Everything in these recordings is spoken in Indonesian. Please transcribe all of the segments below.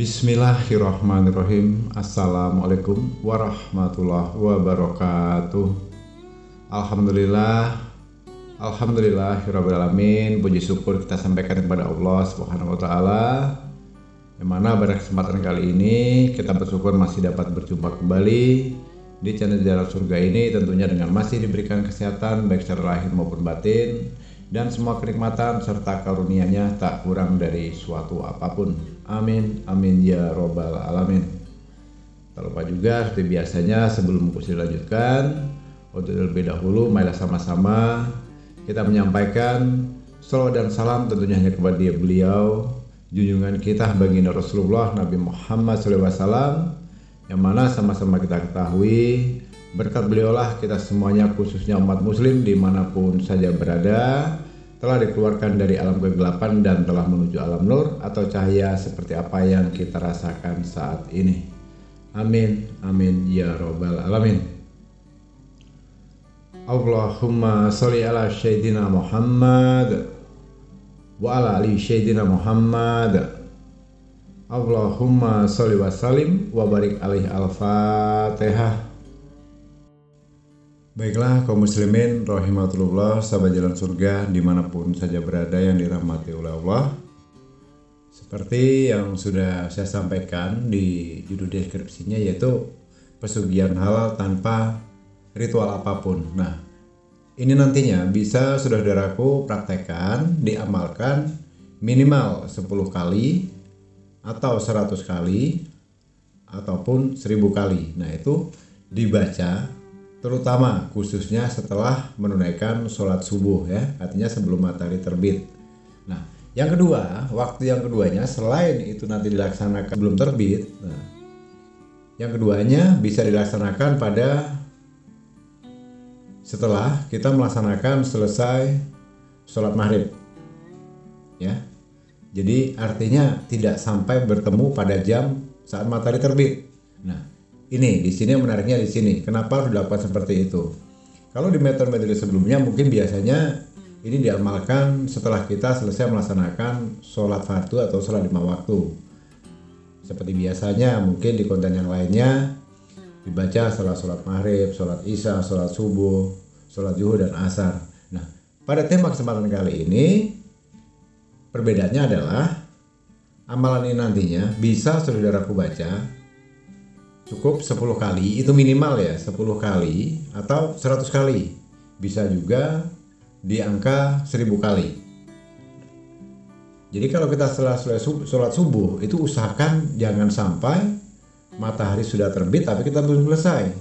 Bismillahirrahmanirrahim. Assalamualaikum warahmatullahi wabarakatuh. Alhamdulillahirrabbilalamin. Puji syukur kita sampaikan kepada Allah Subhanahu wa ta'ala, yang mana pada kesempatan kali ini kita bersyukur masih dapat berjumpa kembali di channel Jalan Surga ini, tentunya dengan masih diberikan kesehatan baik secara lahir maupun batin, dan semua kenikmatan serta karunia-Nya tak kurang dari suatu apapun. Amin, amin ya robbal alamin. Tak lupa juga seperti biasanya, sebelum kursi dilanjutkan, untuk lebih dahulu marilah sama-sama kita menyampaikan salawat dan salam tentunya hanya kepada beliau, junjungan kita baginda Rasulullah Nabi Muhammad SAW, yang mana sama-sama kita ketahui berkat beliaulah kita semuanya, khususnya umat muslim dimanapun saja berada, telah dikeluarkan dari alam kegelapan dan telah menuju alam nur atau cahaya seperti apa yang kita rasakan saat ini. Amin, amin ya robbal alamin. Allahumma sholli ala sayyidina Muhammad wa ala ali sayyidina Muhammad. Allahumma sholli wa sallim wa barik alaihi. Al-Fatihah. Baiklah kaum muslimin rahimatullah, sahabat jalan surga dimanapun saja berada yang dirahmati oleh Allah. Seperti yang sudah saya sampaikan di judul deskripsinya, yaitu pesugihan halal tanpa ritual apapun. Nah, ini nantinya bisa saudaraku praktekkan, diamalkan minimal 10 kali atau 100 kali ataupun 1000 kali. Nah, itu dibaca terutama khususnya setelah menunaikan sholat subuh, ya, artinya sebelum matahari terbit. Nah, yang kedua, waktu yang keduanya selain itu nanti dilaksanakan sebelum terbit, nah, yang keduanya bisa dilaksanakan pada setelah kita melaksanakan selesai sholat maghrib, ya. Jadi artinya tidak sampai bertemu pada jam saat matahari terbit. Nah, ini di sini menariknya di sini. Kenapa harus dilakukan seperti itu? Kalau di metode-metode sebelumnya mungkin biasanya ini diamalkan setelah kita selesai melaksanakan sholat fardu atau sholat 5 waktu. Seperti biasanya mungkin di konten yang lainnya dibaca setelah sholat maghrib, sholat isya, sholat subuh, sholat zuhur dan asar. Nah, pada tema kesempatan kali ini perbedaannya adalah amalan ini nantinya bisa saudaraku baca cukup 10 kali, itu minimal ya, 10 kali atau 100 kali. Bisa juga di angka 1000 kali. Jadi kalau kita setelah sholat subuh itu usahakan jangan sampai matahari sudah terbit tapi kita belum selesai.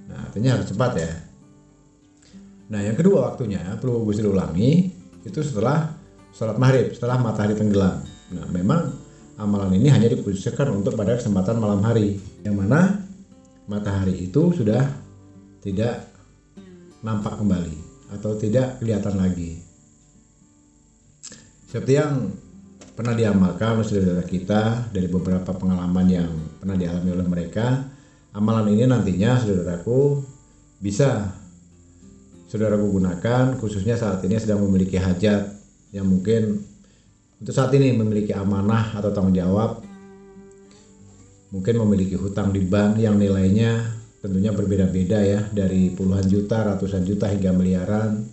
Nah, artinya harus cepat ya. Nah, yang kedua waktunya perlu gue ulangi, itu setelah sholat maghrib, setelah matahari tenggelam. Nah, memang amalan ini hanya dikhususkan untuk pada kesempatan malam hari, yang mana matahari itu sudah tidak nampak kembali atau tidak kelihatan lagi. Seperti yang pernah diamalkan oleh saudara kita dari beberapa pengalaman yang pernah dialami oleh mereka, amalan ini nantinya saudaraku bisa saudaraku gunakan khususnya saat ini sedang memiliki hajat yang mungkin untuk saat ini memiliki amanah atau tanggung jawab, mungkin memiliki hutang di bank yang nilainya tentunya berbeda-beda ya, dari puluhan juta, ratusan juta hingga miliaran.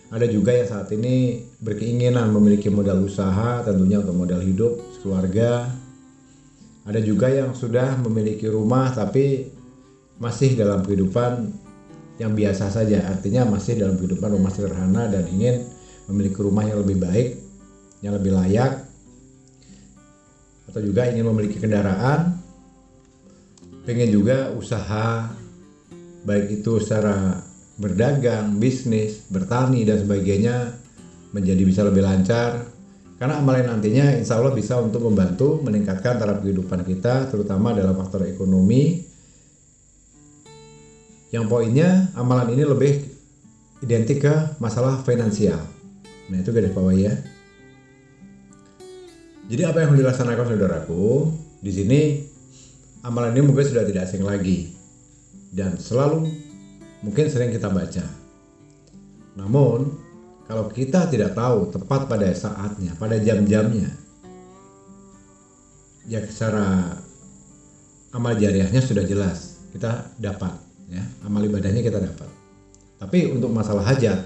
Ada juga yang saat ini berkeinginan memiliki modal usaha tentunya untuk modal hidup keluarga. Ada juga yang sudah memiliki rumah tapi masih dalam kehidupan yang biasa saja, artinya masih dalam kehidupan rumah sederhana dan ingin memiliki rumah yang lebih baik, yang lebih layak, atau juga ingin memiliki kendaraan, pengen juga usaha baik itu secara berdagang, bisnis, bertani dan sebagainya menjadi bisa lebih lancar, karena amalan nantinya insya Allah bisa untuk membantu meningkatkan taraf kehidupan kita, terutama dalam faktor ekonomi, yang poinnya amalan ini lebih identik ke masalah finansial. Nah, itu garis bawah ya. Jadi apa yang harus dilaksanakan saudaraku? Di sini amalan ini mungkin sudah tidak asing lagi dan selalu mungkin sering kita baca. Namun kalau kita tidak tahu tepat pada saatnya, pada jam-jamnya, ya secara amal jariahnya sudah jelas kita dapat, ya, amal ibadahnya kita dapat. Tapi untuk masalah hajat,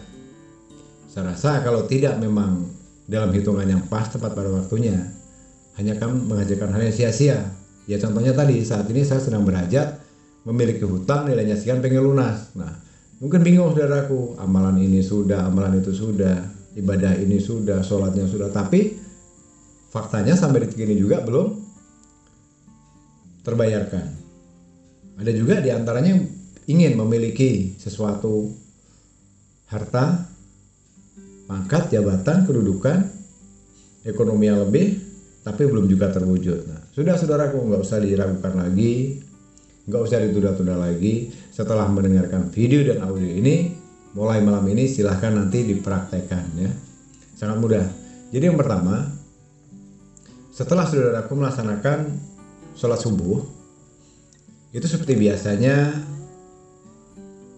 saya rasa kalau tidak memang dalam hitungan yang pas tepat pada waktunya, hanya akan menghasilkan hal yang sia-sia. Ya contohnya tadi, saat ini saya sedang berhajat, memiliki hutang nilainya sekian, pengen lunas. Nah, mungkin bingung saudaraku, amalan ini sudah, amalan itu sudah, ibadah ini sudah, sholatnya sudah, tapi faktanya sampai detik ini juga belum terbayarkan. Ada juga diantaranya yang ingin memiliki sesuatu, harta, pangkat, jabatan, kedudukan, ekonomi yang lebih, tapi belum juga terwujud. Nah, sudah saudaraku, nggak usah diragukan lagi, nggak usah ditunda-tunda lagi. Setelah mendengarkan video dan audio ini, mulai malam ini silahkan nanti dipraktekkan, ya. Sangat mudah. Jadi yang pertama, setelah saudaraku melaksanakan sholat subuh, itu seperti biasanya,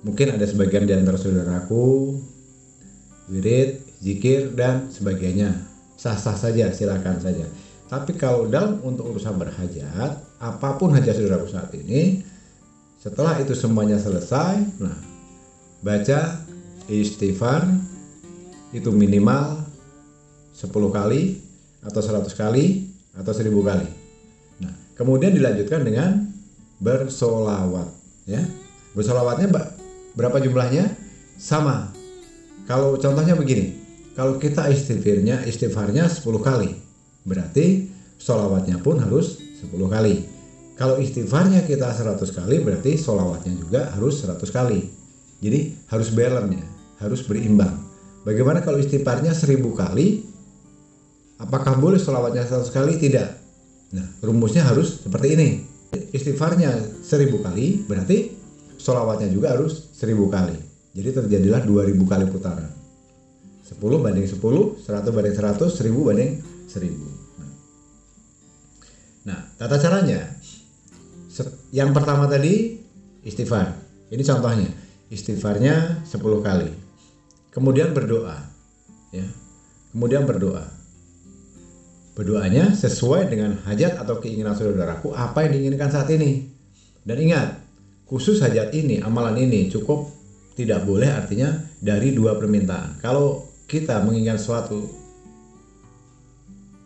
mungkin ada sebagian di antara saudaraku wirid, zikir, dan sebagainya. Sah-sah saja, silakan saja. Tapi kalau dalam untuk urusan berhajat, apapun hajat saudaraku saat ini, setelah itu semuanya selesai, nah, baca istighfar itu minimal 10 kali atau 100 kali atau 1000 kali. Nah, kemudian dilanjutkan dengan bersolawat, ya. Bersolawatnya berapa jumlahnya? Sama. Kalau contohnya begini, kalau kita istighfarnya 10 kali, berarti sholawatnya pun harus 10 kali. Kalau istighfarnya kita 100 kali, berarti sholawatnya juga harus 100 kali. Jadi harus balance, harus berimbang. Bagaimana kalau istighfarnya 1000 kali? Apakah boleh sholawatnya 100 kali? Tidak. Nah, rumusnya harus seperti ini. Istighfarnya 1000 kali, berarti sholawatnya juga harus 1000 kali. Jadi terjadilah 2000 kali putaran. 10 banding 10, 100 banding 100, 1000 banding 1000. Nah, tata caranya, yang pertama tadi istighfar. Ini contohnya, istighfarnya 10 kali. Kemudian berdoa, ya. Kemudian berdoa. Berdoanya sesuai dengan hajat atau keinginan saudaraku, apa yang diinginkan saat ini. Dan ingat, khusus hajat ini, amalan ini cukup, tidak boleh artinya dari 2 permintaan. Kalau kita menginginkan sesuatu,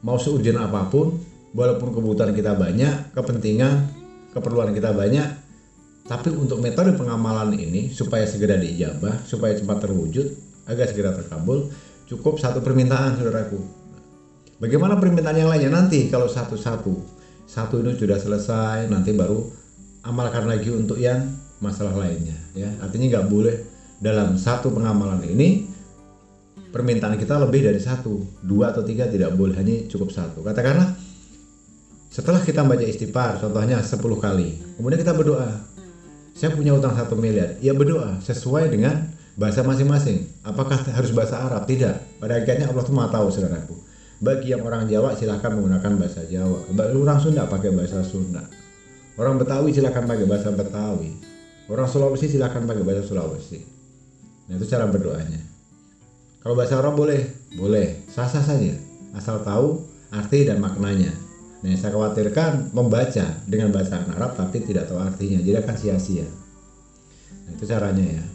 mau seurgent apapun, walaupun kebutuhan kita banyak, kepentingan, keperluan kita banyak, tapi untuk metode pengamalan ini supaya segera diijabah, supaya cepat terwujud, agar segera terkabul, cukup 1 permintaan saudaraku. Bagaimana permintaan yang lainnya? Nanti kalau satu ini sudah selesai, nanti baru amalkan lagi untuk yang masalah lainnya, ya. Artinya nggak boleh dalam satu pengamalan ini permintaan kita lebih dari 1, 2 atau 3 tidak boleh, hanya cukup 1. Katakanlah setelah kita baca istighfar, contohnya 10 kali, kemudian kita berdoa, saya punya utang 1 miliar, ya berdoa sesuai dengan bahasa masing-masing. Apakah harus bahasa Arab? Tidak. Pada akhirnya Allah tuh Maha tahu, saudaraku. Bagi yang orang Jawa silahkan menggunakan bahasa Jawa, orang Sunda pakai bahasa Sunda, orang Betawi silahkan pakai bahasa Betawi, orang Sulawesi silahkan pakai bahasa Sulawesi. Nah, itu cara berdoanya. Kalau bahasa Arab boleh, sah-sah saja, asal tahu arti dan maknanya. Nah, saya khawatirkan membaca dengan bahasa Arab tapi tidak tahu artinya, jadi akan sia-sia. Nah, itu caranya, ya.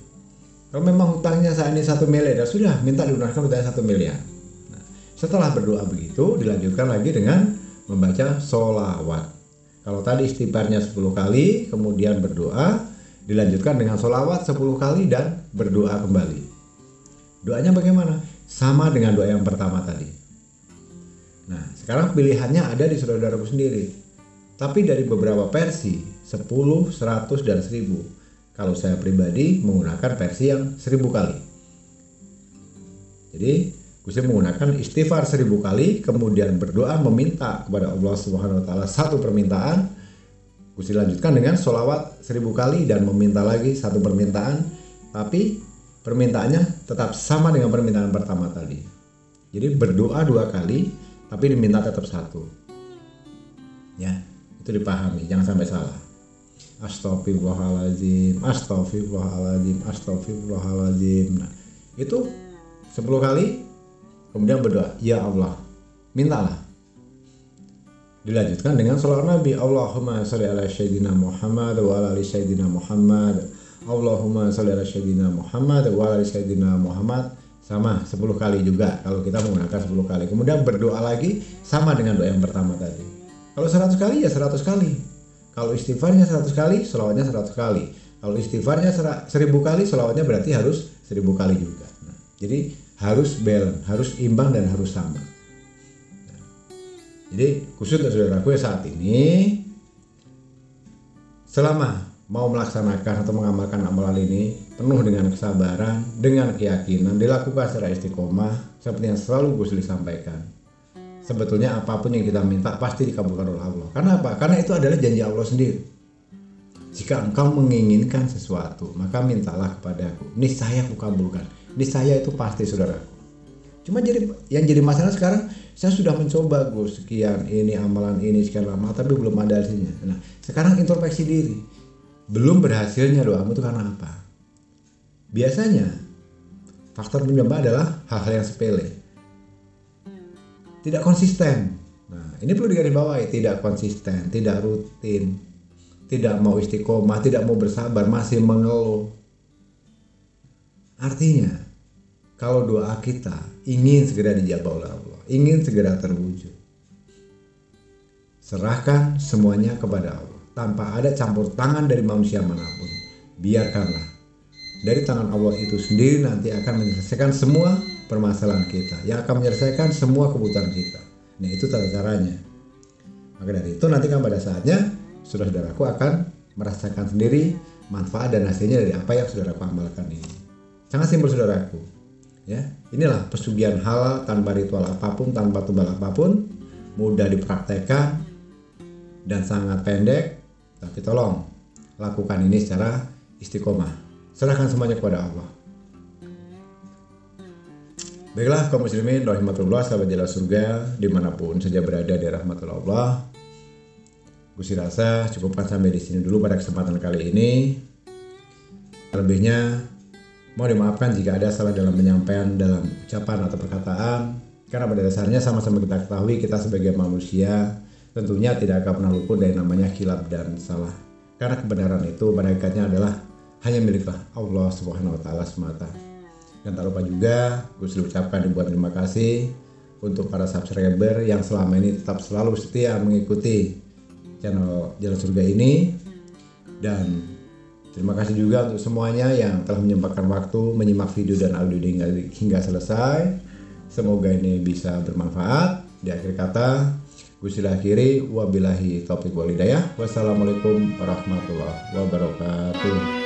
Kalau memang hutangnya saat ini 1 miliar, ya sudah, minta dilunaskan hutangnya 1 miliar. Nah, setelah berdoa begitu, dilanjutkan lagi dengan membaca sholawat. Kalau tadi istighfarnya 10 kali, kemudian berdoa, dilanjutkan dengan sholawat 10 kali dan berdoa kembali. Doanya bagaimana? Sama dengan doa yang pertama tadi. Nah, sekarang pilihannya ada di saudaraku sendiri. Tapi dari beberapa versi, 10, 100, dan 1000. Kalau saya pribadi menggunakan versi yang 1000 kali. Jadi, saya menggunakan istighfar 1000 kali, kemudian berdoa meminta kepada Allah Subhanahu wa taala 1 permintaan. Saya lanjutkan dengan sholawat 1000 kali dan meminta lagi 1 permintaan, tapi permintaannya tetap sama dengan permintaan pertama tadi. Jadi berdoa 2 kali, tapi diminta tetap 1. Ya, itu dipahami, jangan sampai salah. Astagfirullahaladzim, astagfirullahaladzim, astagfirullahaladzim. Nah, itu 10 kali, kemudian berdoa, ya Allah, mintalah. Dilanjutkan dengan sholawat Nabi. Allahumma sholli ala sayyidina Muhammad wa ala ali sayyidina Muhammad. Allahumma sholli ala sayyidina Muhammad wa ala ali sayyidina Muhammad. Sama 10 kali juga kalau kita menggunakan 10 kali. Kemudian berdoa lagi sama dengan doa yang pertama tadi. Kalau 100 kali ya 100 kali. Kalau istighfarnya 100 kali, sholawatnya 100 kali. Kalau istighfarnya 1000 kali, sholawatnya berarti harus 1000 kali juga. Nah, jadi harus balance, harus imbang dan harus sama. Nah, jadi khusus untuk saudaraku saat ini, selama mau melaksanakan atau mengamalkan amalan ini penuh dengan kesabaran, dengan keyakinan, dilakukan secara istiqomah seperti yang selalu Gus Li sampaikan. Sebetulnya apapun yang kita minta pasti dikabulkan oleh Allah. Karena apa? Karena itu adalah janji Allah sendiri. Jika engkau menginginkan sesuatu, maka mintalah kepadaku, niscaya aku kabulkan. Niscaya itu pasti, saudaraku. Cuma yang jadi masalah sekarang, saya sudah mencoba Gus sekian ini amalan ini sekian lama, tapi belum ada hasilnya. Nah, sekarang introspeksi diri. Belum berhasilnya doamu itu karena apa? Biasanya faktor penyebab adalah hal-hal yang sepele. Tidak konsisten. Nah, ini perlu digarisbawahi, tidak konsisten, tidak rutin, tidak mau istiqomah, tidak mau bersabar, masih mengeluh. Artinya, kalau doa kita ingin segera dijawab oleh Allah, ingin segera terwujud, serahkan semuanya kepada Allah. Tanpa ada campur tangan dari manusia manapun, biarkanlah dari tangan Allah itu sendiri nanti akan menyelesaikan semua permasalahan kita, yang akan menyelesaikan semua kebutuhan kita. Nah, itu tata caranya. Maka dari itu nanti kan pada saatnya saudaraku akan merasakan sendiri manfaat dan hasilnya dari apa yang saudaraku amalkan ini. Sangat simpel saudaraku. Ya, inilah pesugihan halal tanpa ritual apapun, tanpa tumbal apapun, mudah dipraktekkan dan sangat pendek. Tapi tolong lakukan ini secara istiqomah. Serahkan semuanya kepada Allah. Baiklah kaum muslimin rahmatullah, sahabat jalan surga dimanapun saja berada di rahmatullah Allah. Gusti rasa cukupkan sampai di sini dulu pada kesempatan kali ini. Lebihnya mau dimaafkan jika ada salah dalam penyampaian, dalam ucapan atau perkataan. Karena pada dasarnya sama-sama kita ketahui kita sebagai manusia tentunya tidak akan pernah luput dari namanya khilaf dan salah. Karena kebenaran itu pada hakikatnya adalah hanya miliklah Allah Subhanahu wa taala semata. Dan tak lupa juga gue sudah ucapkan ribuan terima kasih untuk para subscriber yang selama ini tetap selalu setia mengikuti channel Jalan Surga ini. Dan terima kasih juga untuk semuanya yang telah menyempatkan waktu menyimak video dan audio hingga selesai. Semoga ini bisa bermanfaat. Di akhir kata gue sudah akhiri, wabillahi taufiq wal hidayah. Wassalamualaikum warahmatullahi wabarakatuh.